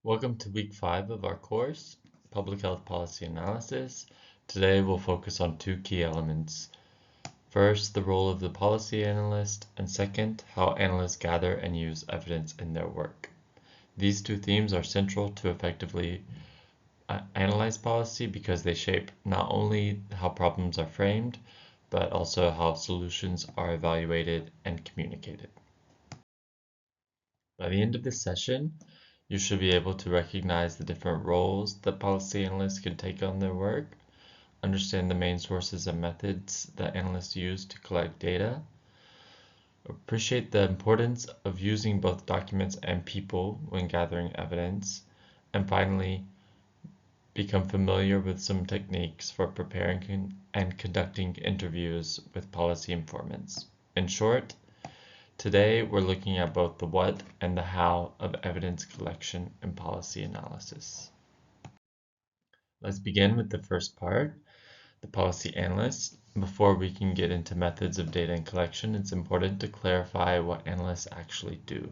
Welcome to week 5 of our course, Public Health Policy Analysis. Today we'll focus on two key elements. First, the role of the policy analyst, and second, how analysts gather and use evidence in their work. These two themes are central to effectively analyze policy because they shape not only how problems are framed, but also how solutions are evaluated and communicated. By the end of this session, you should be able to recognize the different roles that policy analysts can take on their work, understand the main sources and methods that analysts use to collect data, appreciate the importance of using both documents and people when gathering evidence, and finally, become familiar with some techniques for preparing and conducting interviews with policy informants. In short, today, we're looking at both the what and the how of evidence collection and policy analysis. Let's begin with the first part, the policy analyst. Before we can get into methods of data and collection, it's important to clarify what analysts actually do,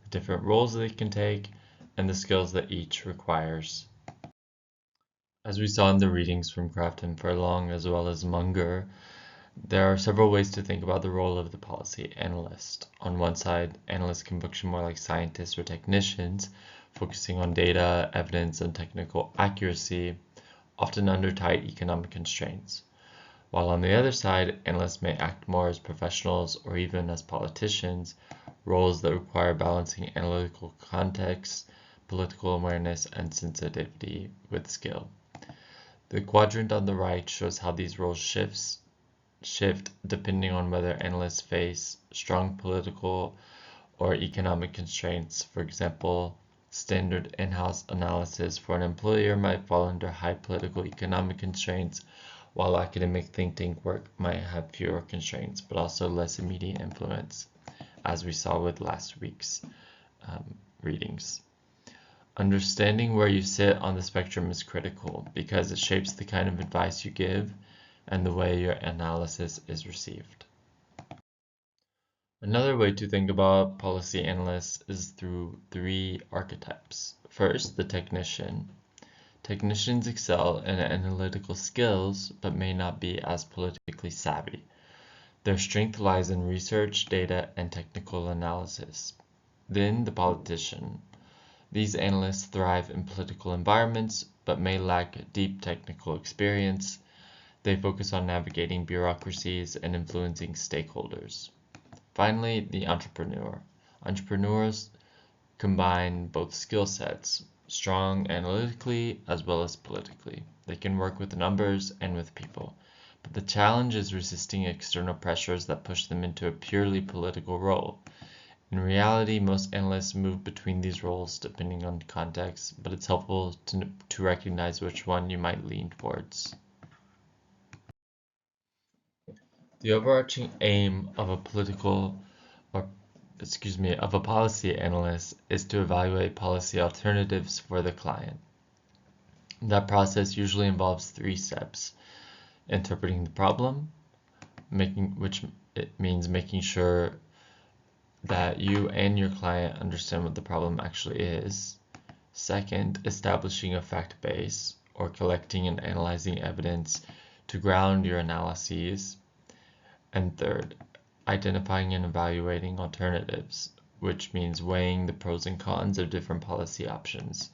the different roles they can take, and the skills that each requires. As we saw in the readings from Kraft and Furlong as well as Munger, there are several ways to think about the role of the policy analyst. On one side, analysts can function more like scientists or technicians, focusing on data, evidence, and technical accuracy, often under tight economic constraints. While on the other side, analysts may act more as professionals or even as politicians, roles that require balancing analytical context, political awareness, and sensitivity with skill. The quadrant on the right shows how these roles shift depending on whether analysts face strong political or economic constraints. For example, standard in-house analysis for an employer might fall under high political economic constraints, while academic think tank work might have fewer constraints, but also less immediate influence, as we saw with last week's readings. Understanding where you sit on the spectrum is critical because it shapes the kind of advice you give and the way your analysis is received. Another way to think about policy analysts is through three archetypes. First, the technician. Technicians excel in analytical skills but may not be as politically savvy. Their strength lies in research, data, and technical analysis. Then the politician. These analysts thrive in political environments but may lack deep technical experience. They focus on navigating bureaucracies and influencing stakeholders. Finally, the entrepreneur. Entrepreneurs combine both skill sets, strong analytically as well as politically. They can work with numbers and with people. But the challenge is resisting external pressures that push them into a purely political role. In reality, most analysts move between these roles depending on context, but it's helpful to recognize which one you might lean towards. The overarching aim of a policy analyst is to evaluate policy alternatives for the client. That process usually involves three steps: interpreting the problem, which it means making sure that you and your client understand what the problem actually is. Second, establishing a fact base or collecting and analyzing evidence to ground your analyses. And third, identifying and evaluating alternatives, which means weighing the pros and cons of different policy options.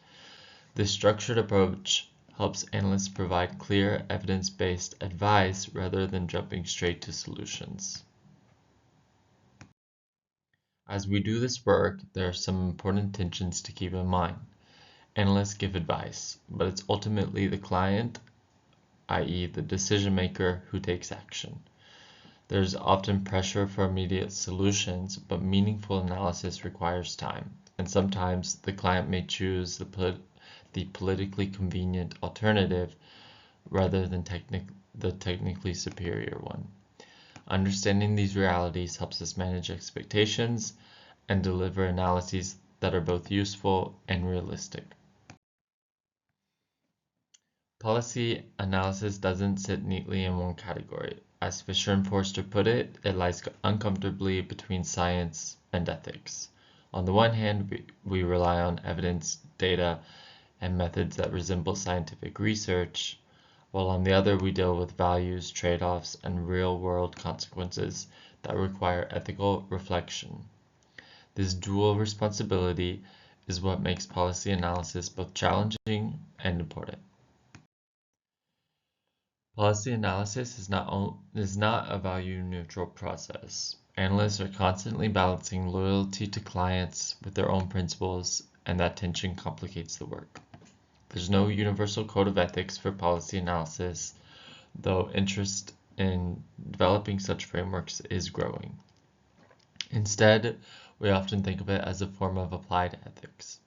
This structured approach helps analysts provide clear, evidence-based advice rather than jumping straight to solutions. As we do this work, there are some important tensions to keep in mind. Analysts give advice, but it's ultimately the client, i.e. the decision maker, who takes action. There's often pressure for immediate solutions, but meaningful analysis requires time, and sometimes the client may choose the politically convenient alternative rather than the technically superior one. Understanding these realities helps us manage expectations and deliver analyses that are both useful and realistic. Policy analysis doesn't sit neatly in one category. As Fisher and Forster put it, it lies uncomfortably between science and ethics. On the one hand, we rely on evidence, data, and methods that resemble scientific research, while on the other we deal with values, trade-offs, and real-world consequences that require ethical reflection. This dual responsibility is what makes policy analysis both challenging and important. Policy analysis is not a value-neutral process. Analysts are constantly balancing loyalty to clients with their own principles, and that tension complicates the work. There's no universal code of ethics for policy analysis, though interest in developing such frameworks is growing. Instead, we often think of it as a form of applied ethics.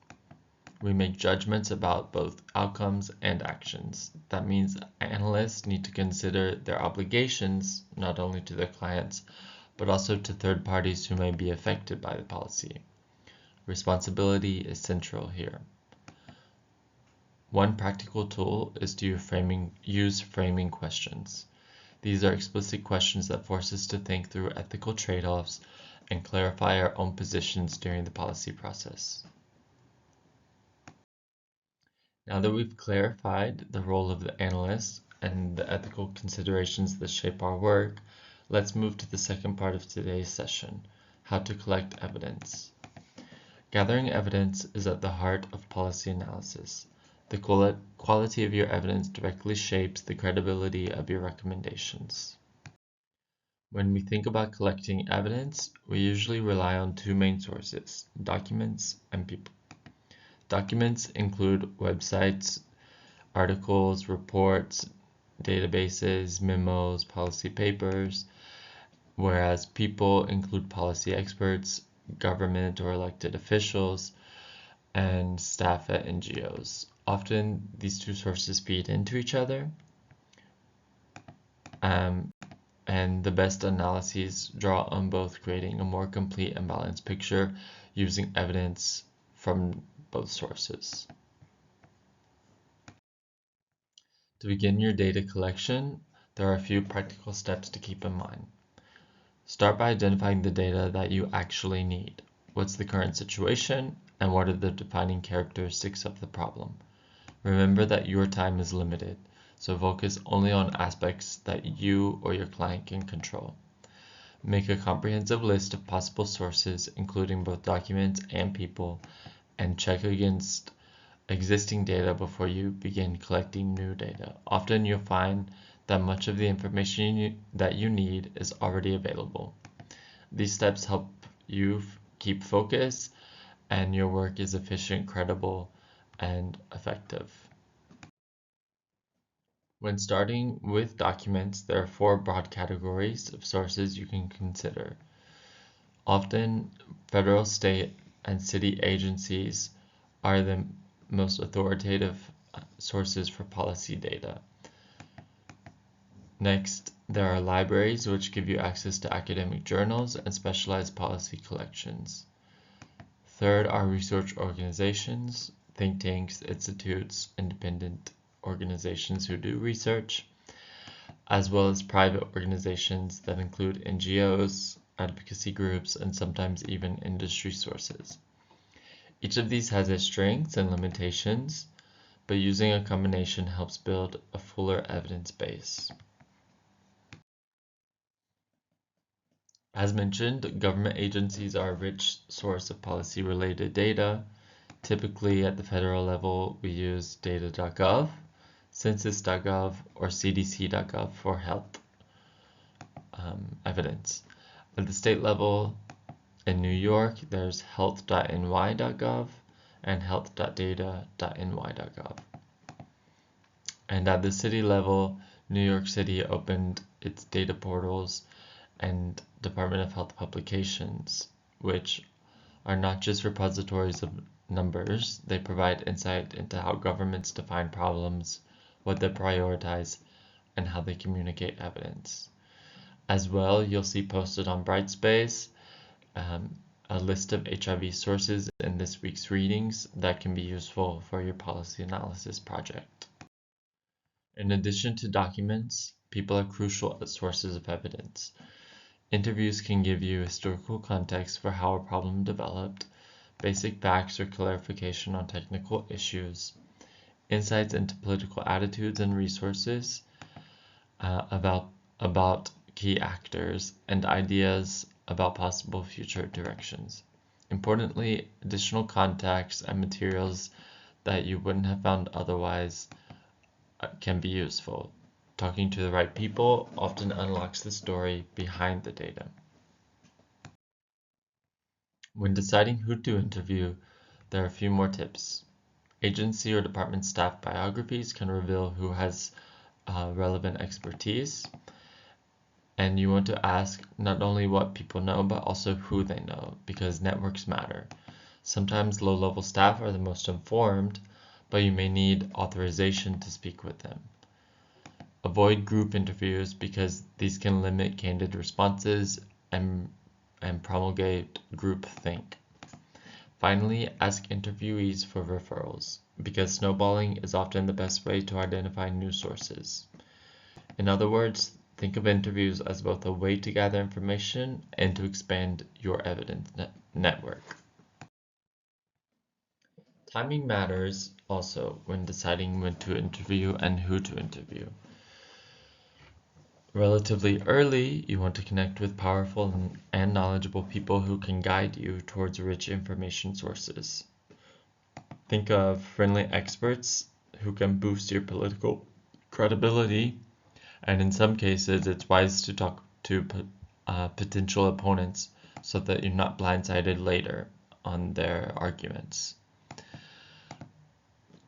We make judgments about both outcomes and actions. That means analysts need to consider their obligations not only to their clients, but also to third parties who may be affected by the policy. Responsibility is central here. One practical tool is to use framing questions. These are explicit questions that force us to think through ethical trade-offs and clarify our own positions during the policy process. Now that we've clarified the role of the analyst and the ethical considerations that shape our work, let's move to the second part of today's session, how to collect evidence. Gathering evidence is at the heart of policy analysis. The quality of your evidence directly shapes the credibility of your recommendations. When we think about collecting evidence, we usually rely on two main sources, documents and people. Documents include websites, articles, reports, databases, memos, policy papers, whereas people include policy experts, government or elected officials, and staff at NGOs. Often these two sources feed into each other, and the best analyses draw on both, creating a more complete and balanced picture using evidence from both sources. To begin your data collection, there are a few practical steps to keep in mind. Start by identifying the data that you actually need. What's the current situation, and what are the defining characteristics of the problem? Remember that your time is limited, so focus only on aspects that you or your client can control. Make a comprehensive list of possible sources, including both documents and people, and check against existing data before you begin collecting new data. Often you'll find that much of the information that you need is already available. These steps help you keep focus and your work is efficient, credible, and effective. When starting with documents, there are four broad categories of sources you can consider. Often, federal, state, and city agencies are the most authoritative sources for policy data. Next, there are libraries, which give you access to academic journals and specialized policy collections. Third are research organizations, think tanks, institutes, independent organizations who do research, as well as private organizations that include NGOs, advocacy groups, and sometimes even industry sources. Each of these has its strengths and limitations, but using a combination helps build a fuller evidence base. As mentioned, government agencies are a rich source of policy-related data. Typically, at the federal level, we use data.gov, census.gov, or cdc.gov for health evidence. At the state level, in New York, there's health.ny.gov and health.data.ny.gov. And at the city level, New York City opened its data portals and Department of Health publications, which are not just repositories of numbers, they provide insight into how governments define problems, what they prioritize, and how they communicate evidence. As well, you'll see posted on Brightspace a list of HIV sources in this week's readings that can be useful for your policy analysis project. In addition to documents, people are crucial as sources of evidence. Interviews can give you historical context for how a problem developed, basic facts or clarification on technical issues, insights into political attitudes and resources, about key actors, and ideas about possible future directions. Importantly, additional contacts and materials that you wouldn't have found otherwise can be useful. Talking to the right people often unlocks the story behind the data. When deciding who to interview, there are a few more tips. Agency or department staff biographies can reveal who has relevant expertise, and you want to ask not only what people know, but also who they know, because networks matter. Sometimes low-level staff are the most informed, but you may need authorization to speak with them. Avoid group interviews because these can limit candid responses and promulgate groupthink. Finally, ask interviewees for referrals, because snowballing is often the best way to identify new sources. In other words, think of interviews as both a way to gather information and to expand your evidence network. Timing matters also when deciding when to interview and who to interview. Relatively early, you want to connect with powerful and knowledgeable people who can guide you towards rich information sources. Think of friendly experts who can boost your political credibility, and in some cases, it's wise to talk to potential opponents so that you're not blindsided later on their arguments.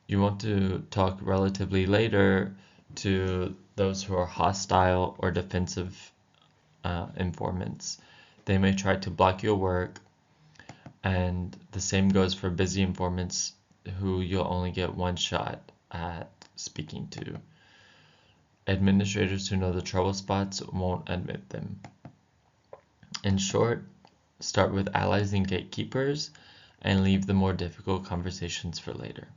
You want to talk relatively later to those who are hostile or defensive informants. They may try to block your work, and the same goes for busy informants who you'll only get one shot at speaking to. Administrators who know the trouble spots won't admit them. In short, start with allies and gatekeepers and leave the more difficult conversations for later.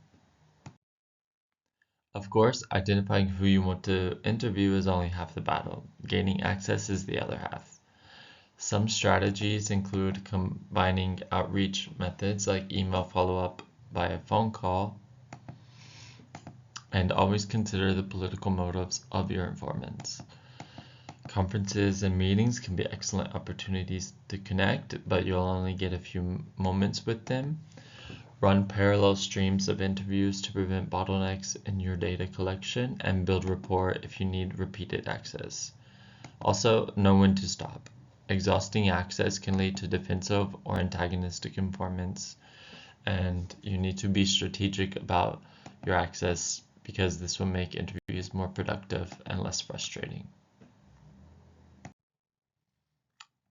Of course, identifying who you want to interview is only half the battle. Gaining access is the other half. Some strategies include combining outreach methods like email follow-up by a phone call, and always consider the political motives of your informants. Conferences and meetings can be excellent opportunities to connect, but you'll only get a few moments with them. Run parallel streams of interviews to prevent bottlenecks in your data collection and build rapport if you need repeated access. Also, know when to stop. Exhausting access can lead to defensive or antagonistic informants, and you need to be strategic about your access because this will make interviews more productive and less frustrating.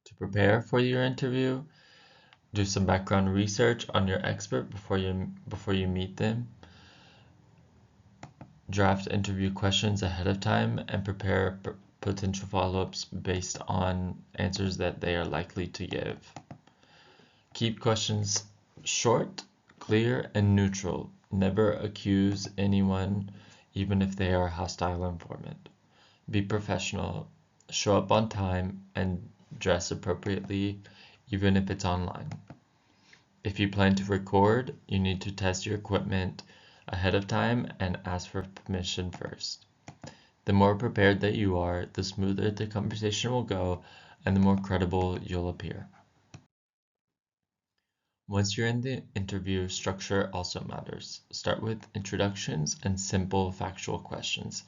To prepare for your interview, do some background research on your expert before you meet them. Draft interview questions ahead of time and prepare potential follow-ups based on answers that they are likely to give. Keep questions short, clear, and neutral. Never accuse anyone, even if they are a hostile informant. Be professional, show up on time, and dress appropriately, even if it's online. If you plan to record, you need to test your equipment ahead of time and ask for permission first. The more prepared that you are, the smoother the conversation will go and the more credible you'll appear. Once you're in the interview, structure also matters. Start with introductions and simple factual questions.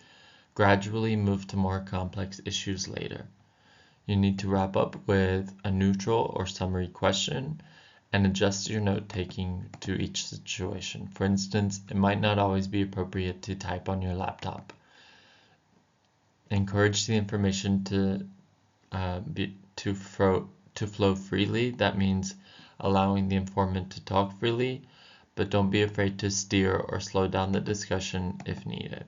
Gradually move to more complex issues later. You need to wrap up with a neutral or summary question and adjust your note-taking to each situation. For instance, it might not always be appropriate to type on your laptop. Encourage the information to flow freely. That means allowing the informant to talk freely, but don't be afraid to steer or slow down the discussion if needed.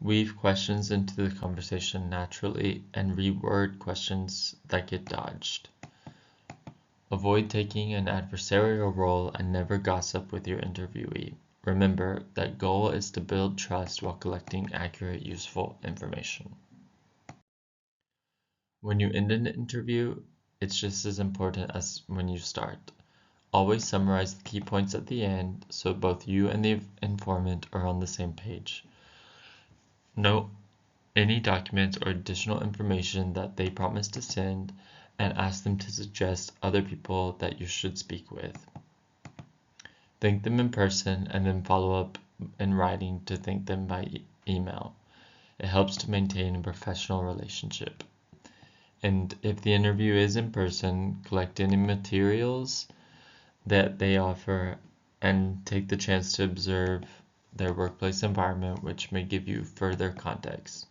Weave questions into the conversation naturally and reword questions that get dodged. Avoid taking an adversarial role and never gossip with your interviewee. Remember, that goal is to build trust while collecting accurate, useful information. When you end an interview, it's just as important as when you start. Always summarize the key points at the end so both you and the informant are on the same page. Note any documents or additional information that they promise to send and ask them to suggest other people that you should speak with. Thank them in person and then follow up in writing to thank them by email. It helps to maintain a professional relationship. And if the interview is in person, collect any materials that they offer and take the chance to observe their workplace environment, which may give you further context.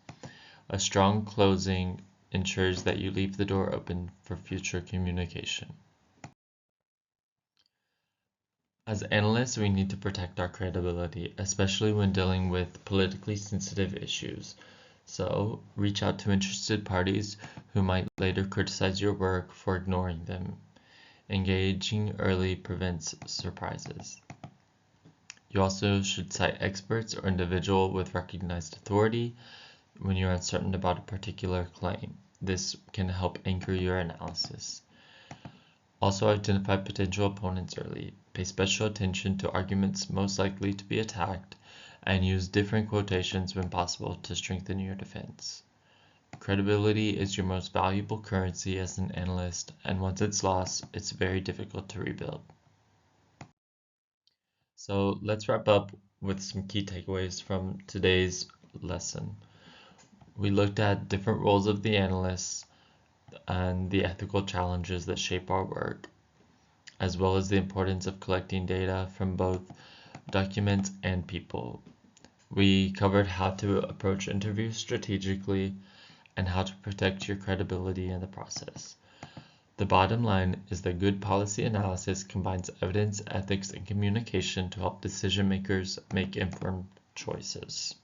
A strong closing ensures that you leave the door open for future communication. As analysts, we need to protect our credibility, especially when dealing with politically sensitive issues. So, reach out to interested parties who might later criticize your work for ignoring them. Engaging early prevents surprises. You also should cite experts or individual with recognized authority when you're uncertain about a particular claim. This can help anchor your analysis. Also identify potential opponents early. Pay special attention to arguments most likely to be attacked and use different quotations when possible to strengthen your defense. Credibility is your most valuable currency as an analyst, and once it's lost, it's very difficult to rebuild. So let's wrap up with some key takeaways from today's lesson. We looked at different roles of the analysts and the ethical challenges that shape our work, as well as the importance of collecting data from both documents and people. We covered how to approach interviews strategically and how to protect your credibility in the process. The bottom line is that good policy analysis combines evidence, ethics, and communication to help decision makers make informed choices.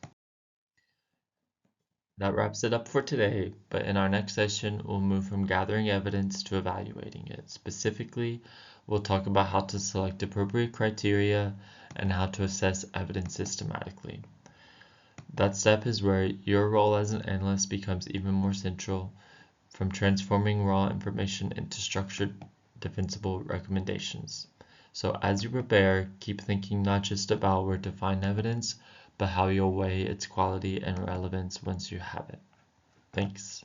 That wraps it up for today, but in our next session, we'll move from gathering evidence to evaluating it. Specifically, we'll talk about how to select appropriate criteria and how to assess evidence systematically. That step is where your role as an analyst becomes even more central, from transforming raw information into structured, defensible recommendations. So as you prepare, keep thinking not just about where to find evidence, but how you'll weigh its quality and relevance once you have it. Thanks.